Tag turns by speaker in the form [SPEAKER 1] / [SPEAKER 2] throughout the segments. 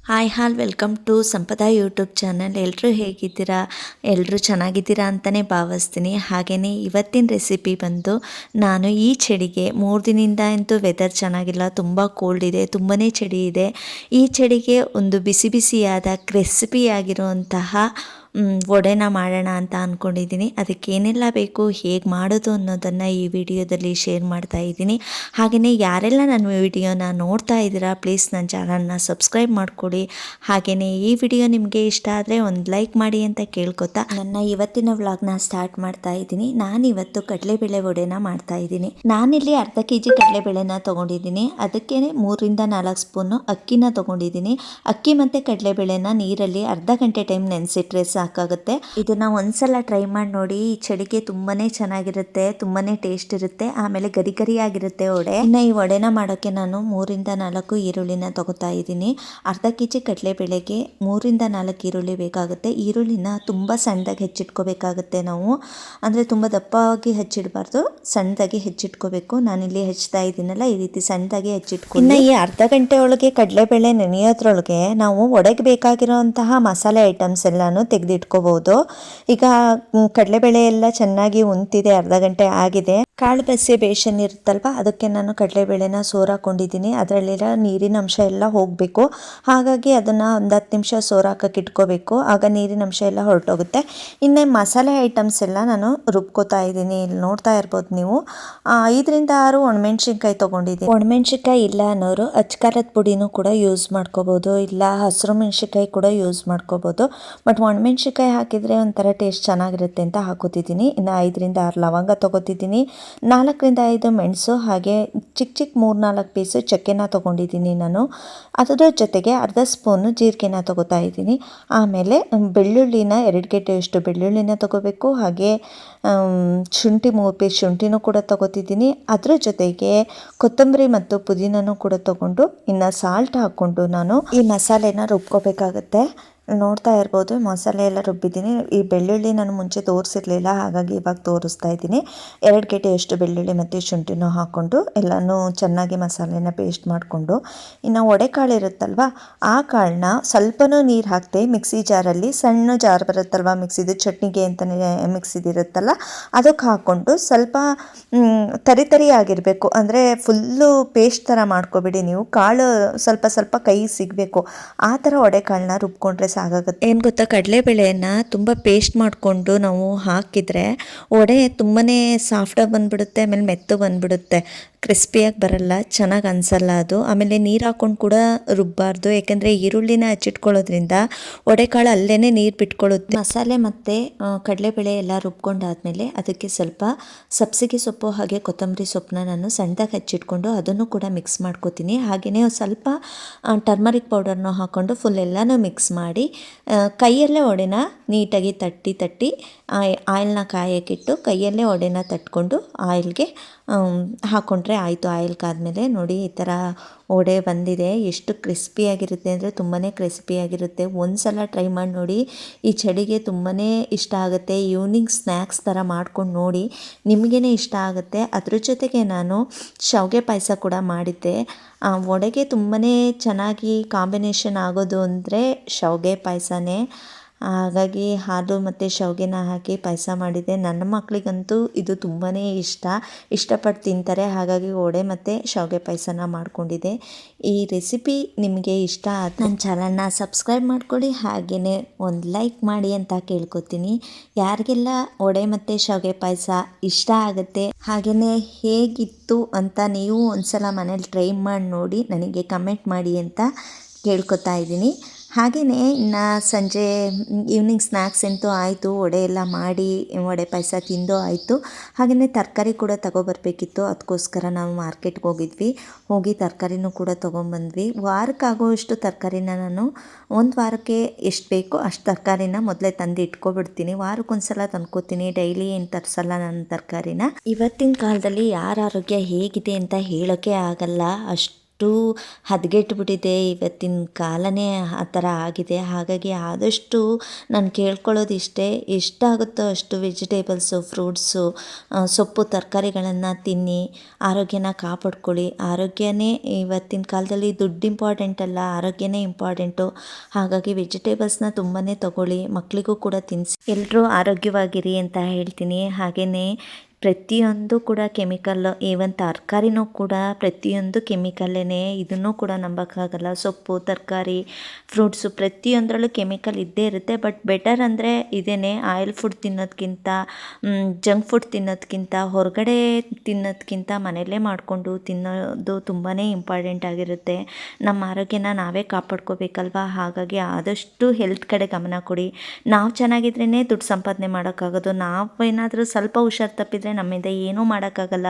[SPEAKER 1] Hi welcome to Sampada YouTube channel. ಎಲ್ಲರೂ ಹೇಗಿದ್ದೀರಾ? ಎಲ್ಲರೂ ಚೆನ್ನಾಗಿದ್ದೀರಾ ಅಂತಲೇ ಭಾವಿಸ್ತೀನಿ. ಹಾಗೆಯೇ ಇವತ್ತಿನ ರೆಸಿಪಿ ಬಂದು ನಾನು ಈ ಚಳಿಗೆ 3 ದಿನದಿಂದ ಅಂತೂ ವೆದರ್ ಚೆನ್ನಾಗಿಲ್ಲ, ತುಂಬ ಕೋಲ್ಡ್ ಇದೆ, ತುಂಬಾ ಚಳಿ ಇದೆ. ಈ ಚಳಿಗೆ ಒಂದು ಬಿಸಿ ಬಿಸಿಯಾದ ಕ್ರಿಸ್ಪಿಯಾಗಿರುವಂತಹ ವಡೆನ ಮಾಡೋಣ ಅಂತ ಅಂದ್ಕೊಂಡಿದ್ದೀನಿ. ಅದಕ್ಕೆ ಏನೆಲ್ಲ ಬೇಕು, ಹೇಗೆ ಮಾಡೋದು ಅನ್ನೋದನ್ನು ಈ ವಿಡಿಯೋದಲ್ಲಿ ಶೇರ್ ಮಾಡ್ತಾ ಇದ್ದೀನಿ. ಹಾಗೆಯೇ ಯಾರೆಲ್ಲ ನನ್ನ ವಿಡಿಯೋನ ನೋಡ್ತಾ ಇದ್ದೀರಾ, ಪ್ಲೀಸ್ ನನ್ನ ಚಾನಲ್ನ ಸಬ್ಸ್ಕ್ರೈಬ್ ಮಾಡ್ಕೊಳ್ಳಿ. ಹಾಗೆಯೇ ಈ ವಿಡಿಯೋ ನಿಮಗೆ ಇಷ್ಟ ಆದರೆ ಒಂದು ಲೈಕ್ ಮಾಡಿ ಅಂತ ಕೇಳ್ಕೊತಾ ನನ್ನ ಇವತ್ತಿನ ವ್ಲಾಗ್ನ ಸ್ಟಾರ್ಟ್ ಮಾಡ್ತಾ ಇದ್ದೀನಿ. ನಾನಿವತ್ತು ಕಡಲೆಬೇಳೆ ವಡೆನ ಮಾಡ್ತಾ ಇದ್ದೀನಿ. ನಾನಿಲ್ಲಿ ಅರ್ಧ ಕೆಜಿ ಕಡಲೆಬೇಳೆನ ತೊಗೊಂಡಿದ್ದೀನಿ. ಅದಕ್ಕೆ 3-4 ಸ್ಪೂನು ಅಕ್ಕಿನ ತೊಗೊಂಡಿದ್ದೀನಿ. ಅಕ್ಕಿ ಮತ್ತು ಕಡಲೆಬೇಳೆನ ನೀರಲ್ಲಿ ಅರ್ಧ ಗಂಟೆ ಟೈಮ್ ನೆನೆಸಿಟ್ರೆ ಸಾಕಾಗುತ್ತೆ. ಇದನ್ನ ಒಂದ್ಸಲ ಟ್ರೈ ಮಾಡಿ ನೋಡಿ. ಈ ಚಳಿಗೆ ತುಂಬಾನೇ ಚೆನ್ನಾಗಿರುತ್ತೆ, ತುಂಬಾನೇ ಟೇಸ್ಟ್ ಇರುತ್ತೆ, ಆಮೇಲೆ ಗರಿ ಗರಿಯಾಗಿರುತ್ತೆ ವಡೆ. ಇನ್ನು ಈ ವಡೆನ ಮಾಡೋಕ್ಕೆ ನಾನು 3-4 ಈರುಳ್ಳಿನ ತಗೋತಾ ಇದ್ದೀನಿ. ಅರ್ಧ ಕೆಜಿ ಕಡಲೆಬೇಳೆಗೆ 3-4 ಈರುಳ್ಳಿ ಬೇಕಾಗುತ್ತೆ. ಈರುಳ್ಳಿನ ತುಂಬ ಸಣ್ಣದಾಗಿ ಹೆಚ್ಚಿಟ್ಕೋಬೇಕಾಗುತ್ತೆ ನಾವು, ಅಂದರೆ ತುಂಬ ದಪ್ಪವಾಗಿ ಹೆಚ್ಚಿಡಬಾರ್ದು, ಸಣ್ಣದಾಗಿ ಹೆಚ್ಚಿಟ್ಕೋಬೇಕು. ನಾನಿಲ್ಲಿ ಹೆಚ್ಚುತ್ತಾ ಇದ್ದೀನಲ್ಲ, ಈ ರೀತಿ ಸಣ್ಣದಾಗಿ ಹೆಚ್ಚಿಟ್ಕೊಂಡು ಇನ್ನು ಈ ಅರ್ಧ ಗಂಟೆ ಒಳಗೆ ಕಡಲೆಬೇಳೆ ನೆನೆಯೋದ್ರೊಳಗೆ ನಾವು ವಡೆಗೆ ಬೇಕಾಗಿರೋಂತಹ ಮಸಾಲೆ ಐಟಮ್ಸ್ ಎಲ್ಲಾನು ತೆಗೆದಿಟ್ಕೋಬಹುದು. ಈಗ ಕಡಲೆಬೇಳೆ ಎಲ್ಲ ಚೆನ್ನಾಗಿ ಉಂತಿದೆ, ಅರ್ಧ ಗಂಟೆ ಆಗಿದೆ. ಕಾಳು ಬಸಿ ಬೇಷನ್ ಇರುತ್ತಲ್ವ, ಅದಕ್ಕೆ ನಾನು ಕಡಲೆಬೇಳೆನ ಸೋರಾಕೊಂಡಿದ್ದೀನಿ. ಅದರಲ್ಲಿರೋ ನೀರಿನ ಅಂಶ ಎಲ್ಲ ಹೋಗಬೇಕು. ಹಾಗಾಗಿ ಅದನ್ನು ಒಂದು 10 ನಿಮಿಷ ಸೋರಾಕಕ್ಕೆ ಇಟ್ಕೋಬೇಕು, ಆಗ ನೀರಿನ ಅಂಶ ಎಲ್ಲ ಹೊರಟೋಗುತ್ತೆ. ಇನ್ನು ಮಸಾಲೆ ಐಟಮ್ಸ್ ಎಲ್ಲ ನಾನು ರುಬ್ಕೋತಾ ಇದ್ದೀನಿ. ಇಲ್ಲಿ ನೋಡ್ತಾ ಇರ್ಬೋದು ನೀವು. 5-6 ಒಣಮೆಣ್ಸಿನ್ಕಾಯಿ ತೊಗೊಂಡಿದ್ದೀನಿ. ಒಣಮೆಣ್ಸಿನ್ಕಾಯಿ ಇಲ್ಲ ಅನ್ನೋರು ಅಚ್ಕಾರದ ಪುಡಿನೂ ಕೂಡ ಯೂಸ್ ಮಾಡ್ಕೋಬೋದು, ಇಲ್ಲ ಹಸಿರು ಮೆಣಸಿನ್ಕಾಯಿ ಕೂಡ ಯೂಸ್ ಮಾಡ್ಕೋಬೋದು. ಬಟ್ ಒಣಮೆಣ್ಸಿನ್ಕಾಯಿ ಹಾಕಿದರೆ ಒಂಥರ ಟೇಸ್ಟ್ ಚೆನ್ನಾಗಿರುತ್ತೆ ಅಂತ ಹಾಕೋತಿದ್ದೀನಿ. ಇನ್ನು 5-6 ಲವಂಗ ತೊಗೋತಿದ್ದೀನಿ, 4-5 ಮೆಣಸು, ಹಾಗೆ ಚಿಕ್ಕ 3-4 ಪೀಸು ಚಕ್ಕೆನ ತೊಗೊಂಡಿದ್ದೀನಿ ನಾನು. ಅದರ ಜೊತೆಗೆ ಅರ್ಧ ಸ್ಪೂನು ಜೀರಿಗೆನ ತೊಗೋತಾ ಇದ್ದೀನಿ. ಆಮೇಲೆ ಬೆಳ್ಳುಳ್ಳಿನ 2 ಗೆಡ್ಡೆಯಷ್ಟು ಬೆಳ್ಳುಳ್ಳಿನ ತೊಗೋಬೇಕು. ಹಾಗೆ ಶುಂಠಿ 3 ಪೀಸ್ ಶುಂಠಿನೂ ಕೂಡ ತೊಗೋತಿದ್ದೀನಿ. ಅದ್ರ ಜೊತೆಗೆ ಕೊತ್ತಂಬರಿ ಮತ್ತು ಪುದೀನೂ ಕೂಡ ತೊಗೊಂಡು ಇನ್ನು ಸಾಲ್ಟ್ ಹಾಕ್ಕೊಂಡು ನಾನು ಈ ಮಸಾಲೆನ ರುಬ್ಕೋಬೇಕಾಗತ್ತೆ. ನೋಡ್ತಾ ಇರ್ಬೋದು, ಮಸಾಲೆ ಎಲ್ಲ ರುಬ್ಬಿದ್ದೀನಿ. ಈ ಬೆಳ್ಳುಳ್ಳಿ ನಾನು ಮುಂಚೆ ತೋರಿಸಿರಲಿಲ್ಲ, ಹಾಗಾಗಿ ಇವಾಗ ತೋರಿಸ್ತಾ ಇದ್ದೀನಿ. 2 ಗೆಡ್ಡೆಯಷ್ಟು ಬೆಳ್ಳುಳ್ಳಿ ಮತ್ತು ಶುಂಠಿನೂ ಹಾಕ್ಕೊಂಡು ಎಲ್ಲನೂ ಚೆನ್ನಾಗಿ ಮಸಾಲೆನ ಪೇಸ್ಟ್ ಮಾಡಿಕೊಂಡು, ಇನ್ನು ವಡೆ ಕಾಳು ಇರುತ್ತಲ್ವ, ಆ ಕಾಳನ್ನ ಸ್ವಲ್ಪನೂ ನೀರು ಹಾಕ್ತೆ ಮಿಕ್ಸಿ ಜಾರಲ್ಲಿ, ಸಣ್ಣ ಜಾರ್ ಬರುತ್ತಲ್ವ ಮಿಕ್ಸಿದು, ಚಟ್ನಿಗೆ ಅಂತಲೇ ಮಿಕ್ಸಿದಿರುತ್ತಲ್ಲ, ಅದಕ್ಕೆ ಹಾಕ್ಕೊಂಡು ಸ್ವಲ್ಪ ತರಿ ಆಗಿರಬೇಕು. ಅಂದರೆ ಫುಲ್ಲು ಪೇಸ್ಟ್ ಥರ ಮಾಡ್ಕೊಬೇಡಿ ನೀವು, ಕಾಳು ಸ್ವಲ್ಪ ಸ್ವಲ್ಪ ಕೈ ಸಿಗಬೇಕು, ಆ ಥರ ವಡೆ ಕಾಳನ್ನ ರುಬ್ಕೊಂಡ್ರೆ ಸಾಕಾಗುತ್ತೆ. ಏನು ಗೊತ್ತಾ, ಕಡಲೆಬೇಳೆಯನ್ನು ತುಂಬ ಪೇಸ್ಟ್ ಮಾಡಿಕೊಂಡು ನಾವು ಹಾಕಿದರೆ ವಡೆ ತುಂಬಾ ಸಾಫ್ಟಾಗಿ ಬಂದುಬಿಡುತ್ತೆ, ಆಮೇಲೆ ಮೆತ್ತು ಬಂದುಬಿಡುತ್ತೆ, ಕ್ರಿಸ್ಪಿಯಾಗಿ ಬರಲ್ಲ, ಚೆನ್ನಾಗಿ ಅನಿಸಲ್ಲ ಅದು. ಆಮೇಲೆ ನೀರು ಹಾಕ್ಕೊಂಡು ಕೂಡ ರುಬ್ಬಾರ್ದು, ಯಾಕೆಂದರೆ ಈರುಳ್ಳಿನ ಹಚ್ಚಿಟ್ಕೊಳ್ಳೋದ್ರಿಂದ ವಡೆಕಾಳು ಅಲ್ಲೇ ನೀರು ಬಿಟ್ಕೊಳ್ಳುತ್ತೆ. ಮಸಾಲೆ ಮತ್ತು ಕಡಲೆಬೇಳೆ ಎಲ್ಲ ರುಬ್ಕೊಂಡಾದ್ಮೇಲೆ ಅದಕ್ಕೆ ಸ್ವಲ್ಪ ಸಬ್ಸಿಗೆ ಸೊಪ್ಪು ಹಾಗೆ ಕೊತ್ತಂಬರಿ ಸೊಪ್ಪನ್ನ ನಾನು ಸಣ್ಣದಾಗಿ ಹಚ್ಚಿಟ್ಕೊಂಡು ಅದನ್ನು ಕೂಡ ಮಿಕ್ಸ್ ಮಾಡ್ಕೋತೀನಿ. ಹಾಗೆಯೇ ಸ್ವಲ್ಪ ಟರ್ಮರಿಕ್ ಪೌಡರ್ನ ಹಾಕ್ಕೊಂಡು ಫುಲ್ ಎಲ್ಲನೂ ಮಿಕ್ಸ್ ಮಾಡಿ ಕೈಯಲ್ಲೇ ವಡೆನ ನೀಟಾಗಿ ತಟ್ಟಿ ಆಯಿಲ್ನ ಕಾಯಕ್ಕಿಟ್ಟು ಕೈಯಲ್ಲೇ ವಡೆನ ತಟ್ಕೊಂಡು ಆಯಿಲ್ಗೆ ಹಾಕ್ಕೊಂಡ್ರೆ ಆಯಿತು. ಆಯಿಲ್ ಕಾದ್ಮೇಲೆ ನೋಡಿ ಈ ಥರ ವಡೆ ಬಂದಿದೆ. ಎಷ್ಟು ಕ್ರಿಸ್ಪಿಯಾಗಿರುತ್ತೆ ಅಂದರೆ ತುಂಬಾ ಕ್ರಿಸ್ಪಿಯಾಗಿರುತ್ತೆ. ಒಂದು ಸಲ ಟ್ರೈ ಮಾಡಿ ನೋಡಿ, ಈ ಚಳಿಗೆ ತುಂಬಾ ಇಷ್ಟ ಆಗುತ್ತೆ. ಈವ್ನಿಂಗ್ ಸ್ನ್ಯಾಕ್ಸ್ ಥರ ಮಾಡ್ಕೊಂಡು ನೋಡಿ, ನಿಮಗೇ ಇಷ್ಟ ಆಗುತ್ತೆ. ಅದ್ರ ಜೊತೆಗೆ ನಾನು ಶಾವಿಗೆ ಪಾಯಸ ಕೂಡ ಮಾಡಿದ್ದೆ. ವಡೆಗೆ ತುಂಬಾ ಚೆನ್ನಾಗಿ ಕಾಂಬಿನೇಷನ್ ಆಗೋದು ಅಂದರೆ ಶಾವಿಗೆ ಪಾಯಸನೇ. ಹಾಗಾಗಿ ಹಾಲು ಮತ್ತು ಶಾವಿಗೆನ ಹಾಕಿ ಪಾಯಸ ಮಾಡಿದ್ದೆ. ನನ್ನ ಮಕ್ಕಳಿಗಂತೂ ಇದು ತುಂಬಾ ಇಷ್ಟಪಟ್ಟು ತಿಂತಾರೆ. ಹಾಗಾಗಿ ವಡೆ ಮತ್ತು ಶಾವಿಗೆ ಪಾಯಸನ ಮಾಡ್ಕೊಂಡಿದ್ದೆ. ಈ ರೆಸಿಪಿ ನಿಮಗೆ ಇಷ್ಟ ಆದ ನನ್ನ ಚಾನಲ್ನ ಸಬ್ಸ್ಕ್ರೈಬ್ ಮಾಡ್ಕೊಳ್ಳಿ, ಹಾಗೆಯೇ ಒಂದು ಲೈಕ್ ಮಾಡಿ ಅಂತ ಕೇಳ್ಕೊತೀನಿ. ಯಾರಿಗೆಲ್ಲ ವಡೆ ಮತ್ತು ಶಾವಿಗೆ ಪಾಯಸ ಇಷ್ಟ ಆಗುತ್ತೆ, ಹಾಗೆಯೇ ಹೇಗಿತ್ತು ಅಂತ ನೀವು ಒಂದ್ಸಲ ಮನೇಲಿ ಟ್ರೈ ಮಾಡಿ ನೋಡಿ ನನಗೆ ಕಮೆಂಟ್ ಮಾಡಿ ಅಂತ ಕೇಳ್ಕೊತಾ ಇದ್ದೀನಿ. ಹಾಗೆಯೇ ಇನ್ನು ಸಂಜೆ ಈವ್ನಿಂಗ್ ಸ್ನ್ಯಾಕ್ಸ್ ಅಂತೂ ಆಯಿತು, ವಡೆ ಎಲ್ಲ ಮಾಡಿ ವಡೆ ಪಾಯಸ ತಿಂದು ಆಯಿತು. ಹಾಗೆಯೇ ತರಕಾರಿ ಕೂಡ ತಗೊಬರ್ಬೇಕಿತ್ತು, ಅದಕ್ಕೋಸ್ಕರ ನಾವು ಮಾರ್ಕೆಟ್ಗೆ ಹೋಗಿ ತರಕಾರಿನೂ ಕೂಡ ತೊಗೊಂಬಂದ್ವಿ. ವಾರಕ್ಕಾಗೋಷ್ಟು ತರಕಾರಿನ ನಾನು ಒಂದು ವಾರಕ್ಕೆ ಎಷ್ಟು ಬೇಕೋ ಅಷ್ಟು ತರಕಾರಿನ ಮೊದಲೇ ತಂದು ಇಟ್ಕೊಬಿಡ್ತೀನಿ. ವಾರಕ್ಕೊಂದ್ಸಲ ತಂದ್ಕೋತೀನಿ, ಡೈಲಿ ಏನು ತರಿಸಲ್ಲ ನನ್ನ ತರಕಾರಿನ. ಇವತ್ತಿನ ಕಾಲದಲ್ಲಿ ಯಾರ ಆರೋಗ್ಯ ಹೇಗಿದೆ ಅಂತ ಹೇಳೋಕ್ಕೆ ಆಗಲ್ಲ, ಅಷ್ಟು ಅಷ್ಟು ಹದಗೆಟ್ಬಿಟ್ಟಿದೆ, ಇವತ್ತಿನ ಕಾಲನೇ ಆ ಥರ ಆಗಿದೆ. ಹಾಗಾಗಿ ಆದಷ್ಟು ನಾನು ಕೇಳ್ಕೊಳ್ಳೋದು ಇಷ್ಟೇ, ಎಷ್ಟಾಗುತ್ತೋ ಅಷ್ಟು ವೆಜಿಟೇಬಲ್ಸು, ಫ್ರೂಟ್ಸು, ಸೊಪ್ಪು ತರಕಾರಿಗಳನ್ನು ತಿನ್ನಿ, ಆರೋಗ್ಯನ ಕಾಪಾಡ್ಕೊಳ್ಳಿ. ಆರೋಗ್ಯನೇ ಇವತ್ತಿನ ಕಾಲದಲ್ಲಿ ದುಡ್ಡು ಇಂಪಾರ್ಟೆಂಟ್ ಅಲ್ಲ, ಆರೋಗ್ಯನೇ ಇಂಪಾರ್ಟೆಂಟು. ಹಾಗಾಗಿ ವೆಜಿಟೇಬಲ್ಸ್ನ ತುಂಬಾ ತಗೊಳ್ಳಿ, ಮಕ್ಕಳಿಗೂ ಕೂಡ ತಿನ್ನಿಸಿ. ಎಲ್ಲರೂ ಆರೋಗ್ಯವಾಗಿರಿ ಅಂತ ಹೇಳ್ತೀನಿ. ಹಾಗೆಯೇ ಪ್ರತಿಯೊಂದು ಕೂಡ ಕೆಮಿಕಲ್, ಈವನ್ ತರಕಾರಿನೂ ಕೂಡ ಪ್ರತಿಯೊಂದು ಕೆಮಿಕಲ್ಲೇ, ಇದನ್ನು ಕೂಡ ನಂಬೋಕ್ಕಾಗಲ್ಲ. ಸೊಪ್ಪು, ತರಕಾರಿ, ಫ್ರೂಟ್ಸು ಪ್ರತಿಯೊಂದರಲ್ಲೂ ಕೆಮಿಕಲ್ ಇದ್ದೇ ಇರುತ್ತೆ. ಬಟ್ ಬೆಟರ್ ಅಂದರೆ ಇದೇ, ಆಯಿಲ್ ಫುಡ್ ತಿನ್ನೋದಕ್ಕಿಂತ, ಜಂಕ್ ಫುಡ್ ತಿನ್ನೋದಕ್ಕಿಂತ, ಹೊರಗಡೆ ತಿನ್ನೋದಕ್ಕಿಂತ ಮನೆಯಲ್ಲೇ ಮಾಡಿಕೊಂಡು ತಿನ್ನೋದು ತುಂಬಾ ಇಂಪಾರ್ಟೆಂಟ್ ಆಗಿರುತ್ತೆ. ನಮ್ಮ ಆರೋಗ್ಯನ ನಾವೇ ಕಾಪಾಡ್ಕೋಬೇಕಲ್ವ. ಹಾಗಾಗಿ ಆದಷ್ಟು ಹೆಲ್ತ್ ಕಡೆ ಗಮನ ಕೊಡಿ. ನಾವು ಚೆನ್ನಾಗಿದ್ರೇ ದುಡ್ಡು ಸಂಪಾದನೆ ಮಾಡೋಕ್ಕಾಗೋದು. ನಾವೇನಾದರೂ ಸ್ವಲ್ಪ ಹುಷಾರು ತಪ್ಪಿದರೆ ನಮ್ಮಿಂದ ಏನೂ ಮಾಡೋಕ್ಕಾಗಲ್ಲ.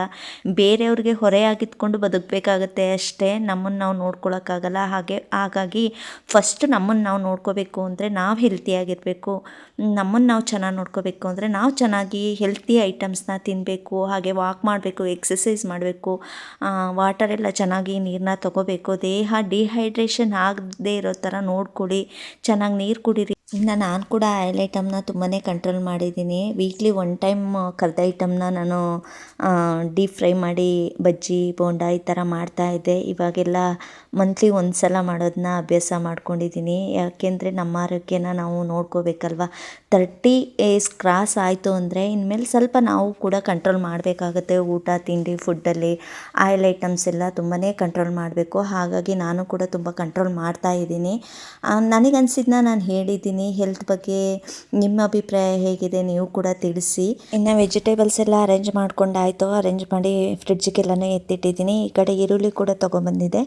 [SPEAKER 1] ಬೇರೆಯವ್ರಿಗೆ ಹೊರೆಯಾಗಿದ್ಕೊಂಡು ಬದುಕಬೇಕಾಗತ್ತೆ ಅಷ್ಟೇ, ನಮ್ಮನ್ನು ನಾವು ನೋಡ್ಕೊಳ್ಳೋಕ್ಕಾಗಲ್ಲ. ಹಾಗಾಗಿ ಫಸ್ಟ್ ನಮ್ಮನ್ನು ನಾವು ನೋಡ್ಕೋಬೇಕು ಅಂದರೆ ನಾವು ಹೆಲ್ತಿಯಾಗಿರಬೇಕು. ನಮ್ಮನ್ನು ನಾವು ಚೆನ್ನಾಗಿ ನೋಡ್ಕೋಬೇಕು ಅಂದರೆ ನಾವು ಚೆನ್ನಾಗಿ ಹೆಲ್ತಿ ಐಟಮ್ಸ್ನ ತಿನ್ನಬೇಕು. ಹಾಗೆ ವಾಕ್ ಮಾಡಬೇಕು, ಎಕ್ಸಸೈಸ್ ಮಾಡಬೇಕು, ವಾಟರೆಲ್ಲ ಚೆನ್ನಾಗಿ ನೀರನ್ನ ತಗೋಬೇಕು. ದೇಹ ಡಿಹೈಡ್ರೇಷನ್ ಆಗದೇ ಇರೋ ಥರ ನೋಡ್ಕೊಳ್ಳಿ, ಚೆನ್ನಾಗಿ ನೀರು ಕುಡೀರಿ. ಇನ್ನು ನಾನು ಕೂಡ ಆಯಿಲ್ ಐಟಮ್ನ ತುಂಬಾ ಕಂಟ್ರೋಲ್ ಮಾಡಿದ್ದೀನಿ. ವೀಕ್ಲಿ 1 ಟೈಮ್ ಕರ್ದ ಐಟಮ್ನ ನಾನು ಡೀಪ್ ಫ್ರೈ ಮಾಡಿ ಬಜ್ಜಿ, ಬೋಂಡ ಈ ಥರ ಮಾಡ್ತಾಯಿದ್ದೆ. ಇವಾಗೆಲ್ಲ ಮಂತ್ಲಿ 1 ಸಲ ಮಾಡೋದನ್ನ ಅಭ್ಯಾಸ ಮಾಡ್ಕೊಂಡಿದ್ದೀನಿ. ಯಾಕೆಂದರೆ ನಮ್ಮ ಆರೋಗ್ಯನ ನಾವು ನೋಡ್ಕೋಬೇಕಲ್ವ. 30 ಏಜ್ ಕ್ರಾಸ್ ಆಯಿತು ಅಂದರೆ ಇನ್ಮೇಲೆ ಸ್ವಲ್ಪ ನಾವು ಕೂಡ ಕಂಟ್ರೋಲ್ ಮಾಡಬೇಕಾಗುತ್ತೆ. ಊಟ ತಿಂಡಿ ಫುಡ್ಡಲ್ಲಿ ಆಯಿಲ್ ಐಟಮ್ಸ್ ಎಲ್ಲ ತುಂಬಾ ಕಂಟ್ರೋಲ್ ಮಾಡಬೇಕು. ಹಾಗಾಗಿ ನಾನು ಕೂಡ ತುಂಬ ಕಂಟ್ರೋಲ್ ಮಾಡ್ತಾಯಿದ್ದೀನಿ. ನನಗನ್ಸಿದ್ದನ್ನ ನಾನು ಹೇಳಿದ್ದೀನಿ. ಹೆಲ್ತ್ ಬಗ್ಗೆ ನಿಮ್ಮ ಅಭಿಪ್ರಾಯ ಹೇಗಿದೆ ನೀವು ಕೂಡ ತಿಳಿಸಿ. ಇನ್ನು ವೆಜಿಟೇಬಲ್ಸ್ ಎಲ್ಲ ಅರೇಂಜ್ ಮಾಡ್ಕೊಂಡಾಯಿತು. ಅರೇಂಜ್ ಮಾಡಿ ಫ್ರಿಡ್ಜಿಗೆಲ್ಲನೂ ಎತ್ತಿಟ್ಟಿದ್ದೀನಿ. ಈ ಕಡೆ ಈರುಳ್ಳಿ ಕೂಡ ತೊಗೊಂಬಂದಿದೆ.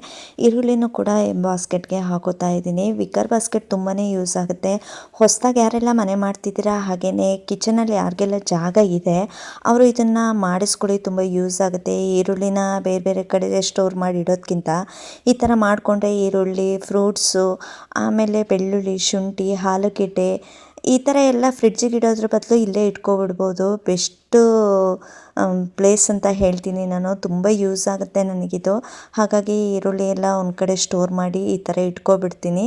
[SPEAKER 1] ಈರುಳ್ಳಿನೂ ಕೂಡ ಬಾಸ್ಕೆಟ್ಗೆ ಹಾಕೋತಾ ಇದ್ದೀನಿ. ವಿಕರ್ ಬಾಸ್ಕೆಟ್ ತುಂಬಾ ಯೂಸ್ ಆಗುತ್ತೆ. ಹೊಸದಾಗಿ ಯಾರೆಲ್ಲ ಮನೆ ಮಾಡ್ತಿದ್ದೀರಾ, ಹಾಗೆಯೇ ಕಿಚನಲ್ಲಿ ಯಾರಿಗೆಲ್ಲ ಜಾಗ ಇದೆ ಅವರು ಇದನ್ನು ಮಾಡಿಸ್ಕೊಳ್ಳಿ, ತುಂಬ ಯೂಸ್ ಆಗುತ್ತೆ. ಈರುಳ್ಳಿನ ಬೇರೆ ಬೇರೆ ಕಡೆ ಸ್ಟೋರ್ ಮಾಡಿ ಇಡೋದಕ್ಕಿಂತ ಈ ಥರ ಮಾಡಿಕೊಂಡ್ರೆ ಈರುಳ್ಳಿ, ಫ್ರೂಟ್ಸು, ಆಮೇಲೆ ಬೆಳ್ಳುಳ್ಳಿ, ಶುಂಠಿ, ಆಲೂಗೆಡ್ಡೆ ಈ ಥರ ಎಲ್ಲ ಫ್ರಿಡ್ಜಿಗೆ ಇಡೋದ್ರ ಬದಲು ಇಲ್ಲೇ ಇಟ್ಕೊಬಿಡ್ಬೋದು. ಬೆಸ್ಟು ಪ್ಲೇಸ್ ಅಂತ ಹೇಳ್ತೀನಿ ನಾನು. ತುಂಬ ಯೂಸ್ ಆಗುತ್ತೆ ನನಗಿದು. ಹಾಗಾಗಿ ಈರುಳ್ಳಿ ಎಲ್ಲ ಒಂದು ಕಡೆ ಸ್ಟೋರ್ ಮಾಡಿ ಈ ಥರ ಇಟ್ಕೊಬಿಡ್ತೀನಿ.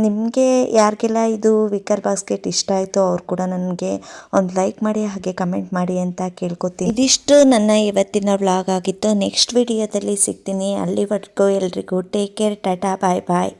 [SPEAKER 1] ನಿಮಗೆ ಯಾರಿಗೆಲ್ಲ ಇದು ವಿಕರ್ ಬಾಸ್ಕೆಟ್ ಇಷ್ಟ ಆಯಿತು ಅವ್ರು ಕೂಡ ನನಗೆ ಒಂದು ಲೈಕ್ ಮಾಡಿ, ಹಾಗೆ ಕಮೆಂಟ್ ಮಾಡಿ ಅಂತ ಕೇಳ್ಕೊತೀನಿ. ಇದಿಷ್ಟು ನನ್ನ ಇವತ್ತಿನ ವ್ಲಾಗ್ ಆಗಿತ್ತು. ನೆಕ್ಸ್ಟ್ ವಿಡಿಯೋದಲ್ಲಿ ಸಿಗ್ತೀನಿ. ಅಲ್ಲಿವರೆಗೂ ಎಲ್ರಿಗೂ ಟೇಕ್ ಕೇರ್, ಟಾಟಾ, ಬಾಯ್ ಬಾಯ್.